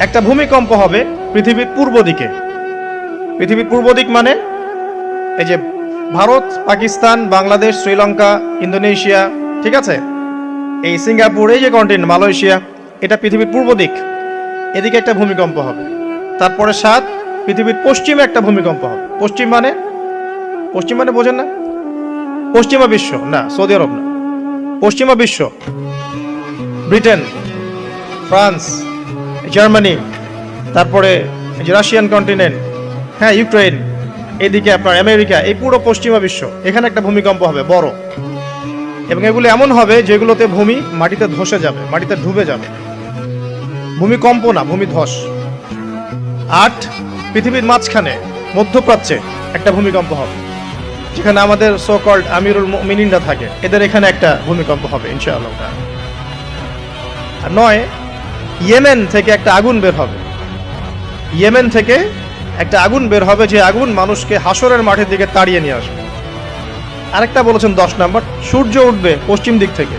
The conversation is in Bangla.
একটা ভূমিকম্প হবে পৃথিবীর পূর্ব দিকে। পৃথিবীর পূর্ব দিক মানে এই যে ভারত, পাকিস্তান, বাংলাদেশ, শ্রীলঙ্কা, ইন্দোনেশিয়া, ঠিক আছে, এই সিঙ্গাপুর, এই যে কন্টিনেন্ট মালয়েশিয়া, এটা পৃথিবীর পূর্ব দিক। এদিকে একটা ভূমিকম্প হবে। তারপরে 7 পৃথিবীর পশ্চিমে একটা ভূমিকম্প হবে। পশ্চিম মানে বোঝেন না? পশ্চিমা বিশ্ব না, সৌদি আরব না, পশ্চিমা বিশ্ব, ব্রিটেন, ফ্রান্স, জার্মানি, তারপরে যে রাশিয়ান কন্টিনেন্ট, হ্যাঁ, ইউক্রেন, এদিকে আপনার আমেরিকা, এই পুরো পশ্চিমা বিশ্ব, এখানে একটা ভূমিকম্প হবে বড়। এবং এগুলো এমন হবে যেগুলোতে ভূমি মাটিতে ধসে যাবে, মাটিতে ডুবে যাবে। ভূমিকম্প না, ভূমিধস। 8 পৃথিবীর মাঝখানে মধ্যপ্রাচ্যে একটা ভূমিকম্প হবে, যেখানে আমাদের সো কল্ড আমিরুল মুমিনিনরা থাকে, এদের এখানে একটা ভূমিকম্প হবে ইনশাআল্লাহ। আর 9 ইয়েমেন থেকে একটা আগুন বের হবে। ইয়েমেন থেকে একটা আগুন বের হবে, যে আগুন মানুষকে হাসরের মাঠের দিকে তাড়িয়ে নিয়ে আসবে। আরেকটা বলেছেন 10 নাম্বার, সূর্য উঠবে পশ্চিম দিক থেকে।